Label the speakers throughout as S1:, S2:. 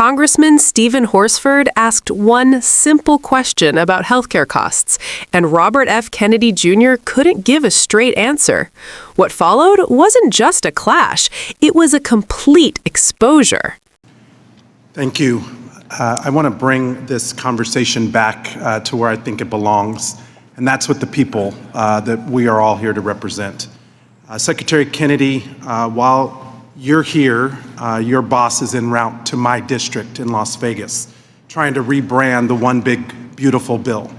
S1: Congressman Steven Horsford asked one simple question about healthcare costs, and Robert F. Kennedy Jr. couldn't give a straight answer. What followed wasn't just a clash, it was a complete exposure.
S2: Thank you. I want to bring this conversation back to where I think it belongs, and that's with the people that we are all here to represent. Secretary Kennedy, while you're here, your boss is en route to my district in Las Vegas, trying to rebrand the One Big Beautiful Bill.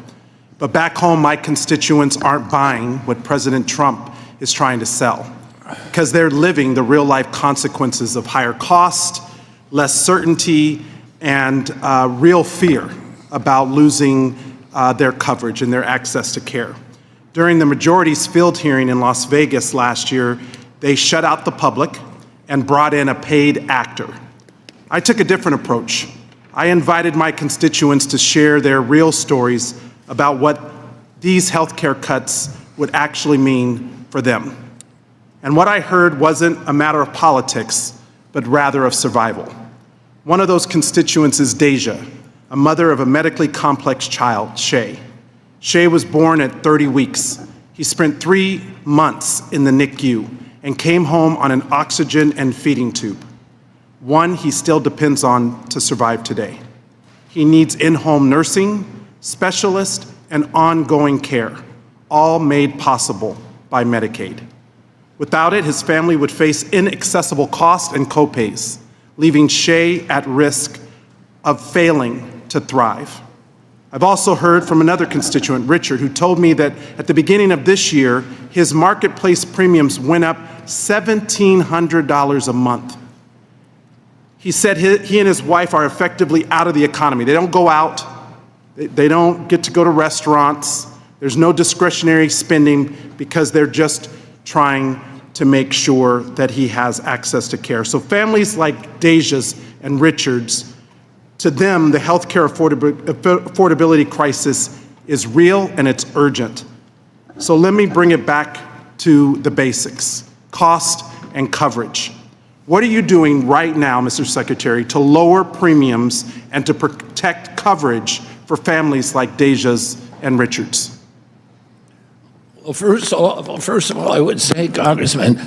S2: But back home, my constituents aren't buying what President Trump is trying to sell, because they're living the real-life consequences of higher cost, less certainty, and real fear about losing their coverage and their access to care. During the majority's field hearing in Las Vegas last year, they shut out the public and brought in a paid actor. I took a different approach. I invited my constituents to share their real stories about what these healthcare cuts would actually mean for them. And what I heard wasn't a matter of politics, but rather of survival. One of those constituents is Deja, a mother of a medically complex child, Shay. Shay was born at 30 weeks. He spent 3 months in the NICU and came home on an oxygen and feeding tube, one he still depends on to survive today. He needs in-home nursing, specialist, and ongoing care, all made possible by Medicaid. Without it, his family would face inaccessible costs and copays, leaving Shay at risk of failing to thrive. I've also heard from another constituent, Richard, who told me that at the beginning of this year, his marketplace premiums went up $1,700 a month. He said he and his wife are effectively out of the economy. They don't go out, they don't get to go to restaurants, there's no discretionary spending because they're just trying to make sure that he has access to care. So families like Deja's and Richard's, to them, the healthcare affordability crisis is real and it's urgent. So let me bring it back to the basics, cost and coverage. What are you doing right now, Mr. Secretary, to lower premiums and to protect coverage for families like Deja's and Richard's?
S3: Well, first of all, I would say, Congressman,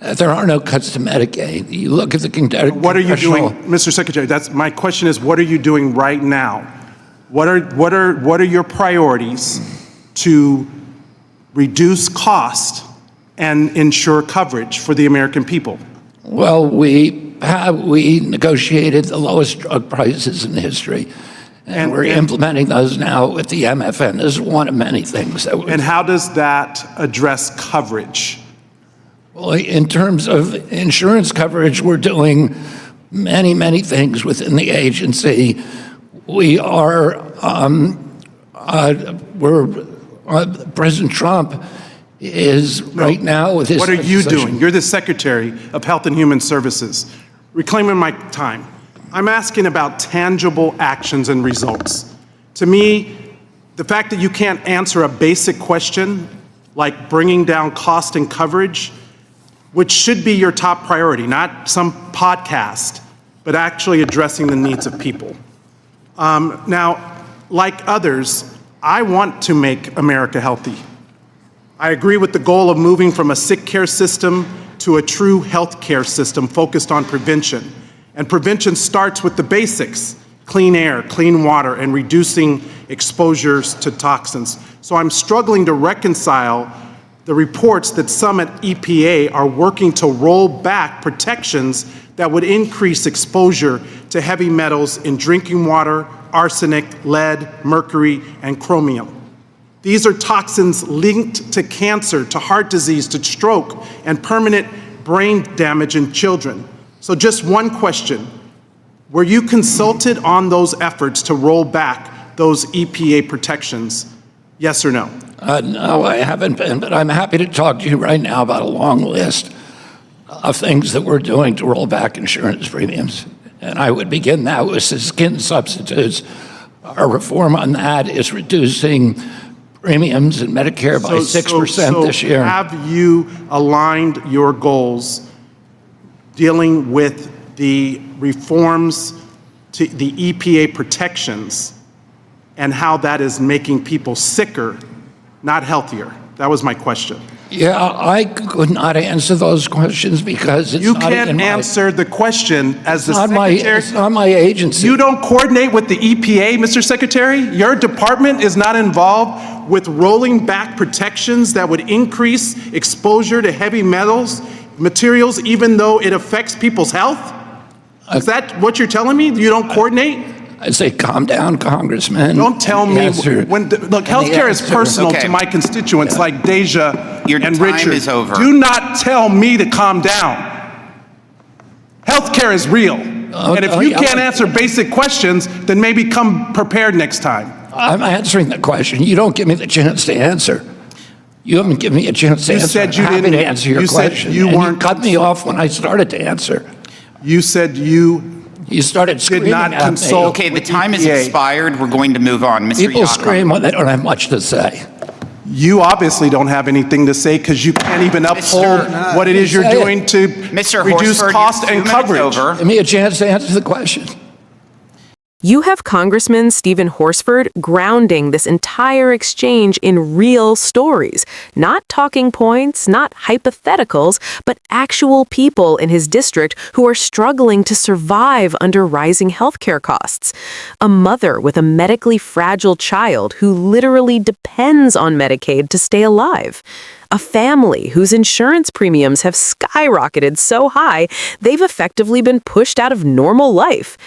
S3: there are no cuts to Medicaid. You look at the congressional...
S2: What are you doing, Mr. Secretary? That's my question is, what are you doing right now? What are your priorities to reduce cost and ensure coverage for the American people?
S3: Well, we negotiated the lowest drug prices in history, and we're implementing those now with the MFN. This is one of many things that
S2: And how does that address coverage?
S3: Well, in terms of insurance coverage, we're doing many, many things within the agency. We are, President Trump is right now with his...
S2: What are you doing? You're the Secretary of Health and Human Services. Reclaiming my time. I'm asking about tangible actions and results. To me, the fact that you can't answer a basic question like bringing down cost and coverage, which should be your top priority, not some podcast, but actually addressing the needs of people. Now, like others, I want to make America healthy. I agree with the goal of moving from a sick care system to a true health care system focused on prevention. And prevention starts with the basics, clean air, clean water, and reducing exposures to toxins. So I'm struggling to reconcile the reports that some at EPA are working to roll back protections that would increase exposure to heavy metals in drinking water, arsenic, lead, mercury, and chromium. These are toxins linked to cancer, to heart disease, to stroke, and permanent brain damage in children. So just one question. Were you consulted on those efforts to roll back those EPA protections? Yes or no?
S3: No, I haven't been, but I'm happy to talk to you right now about a long list of things that we're doing to roll back insurance premiums. And I would begin that with skin substitutes. Our reform on that is reducing premiums in Medicare by 6% this year.
S2: Have you aligned your goals dealing with the reforms to the EPA protections and how that is making people sicker, not healthier? That was my question.
S3: Yeah, I could not answer those questions because it's
S2: You
S3: not
S2: can't
S3: in my,
S2: answer the question as the
S3: not my,
S2: secretary.
S3: it's not my agency.
S2: You don't coordinate with the EPA, Mr. Secretary? Your department is not involved with rolling back protections that would increase exposure to heavy materials, even though it affects people's health? Is that what you're telling me? You don't coordinate?
S3: I say, calm down, Congressman.
S2: Don't tell me look, healthcare is personal to my constituents like Deja and Richard.
S4: Your time is over.
S2: Do not tell me to calm down. Healthcare is real. And if you can't answer basic questions, then maybe come prepared next time.
S3: I'm answering the question. You don't give me the chance to answer. You haven't given me a chance to answer.
S2: Said you
S3: I'm happy
S2: didn't.
S3: to answer your
S2: you
S3: question.
S2: Said you
S3: and
S2: weren't.
S3: You cut me off when I started to answer.
S2: You said you
S3: started screaming
S2: not
S3: at
S2: consult.
S3: me.
S4: Okay, the
S2: with
S4: time has
S2: EPA.
S4: expired. We're going to move on. Mr.
S3: People
S4: Yacob.
S3: scream when they don't have much to say.
S2: You obviously don't have anything to say because you can't even uphold what it is you're
S3: Say it.
S2: doing to
S4: Mr.
S2: reduce
S4: Horsford,
S2: cost
S4: your
S2: and
S4: 2 minutes
S2: coverage.
S4: over.
S3: Give me a chance to answer the question.
S1: You have Congressman Steven Horsford grounding this entire exchange in real stories, not talking points, not hypotheticals, but actual people in his district who are struggling to survive under rising healthcare costs. A mother with a medically fragile child who literally depends on Medicaid to stay alive. A family whose insurance premiums have skyrocketed so high, they've effectively been pushed out of normal life.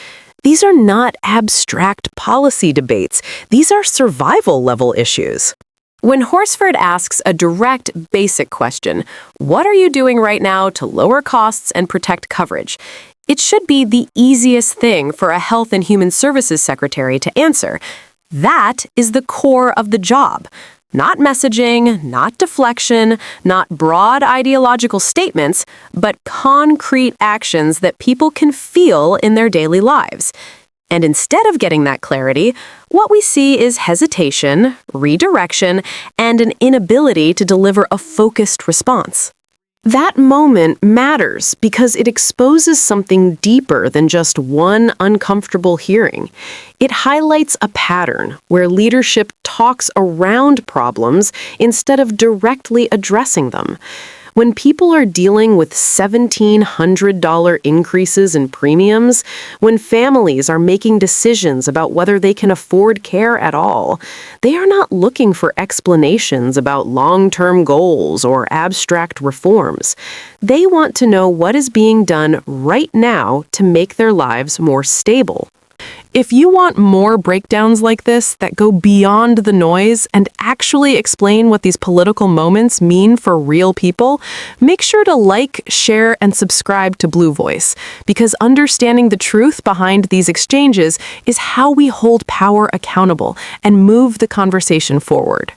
S1: These are not abstract policy debates. These are survival-level issues. When Horsford asks a direct, basic question, what are you doing right now to lower costs and protect coverage? It should be the easiest thing for a Health and Human Services Secretary to answer. That is the core of the job. Not messaging, not deflection, not broad ideological statements, but concrete actions that people can feel in their daily lives. And instead of getting that clarity, what we see is hesitation, redirection, and an inability to deliver a focused response. That moment matters because it exposes something deeper than just one uncomfortable hearing. It highlights a pattern where leadership talks around problems instead of directly addressing them. When people are dealing with $1,700 increases in premiums, when families are making decisions about whether they can afford care at all, they are not looking for explanations about long-term goals or abstract reforms. They want to know what is being done right now to make their lives more stable. If you want more breakdowns like this that go beyond the noise and actually explain what these political moments mean for real people, make sure to like, share, and subscribe to Blue Voice, because understanding the truth behind these exchanges is how we hold power accountable and move the conversation forward.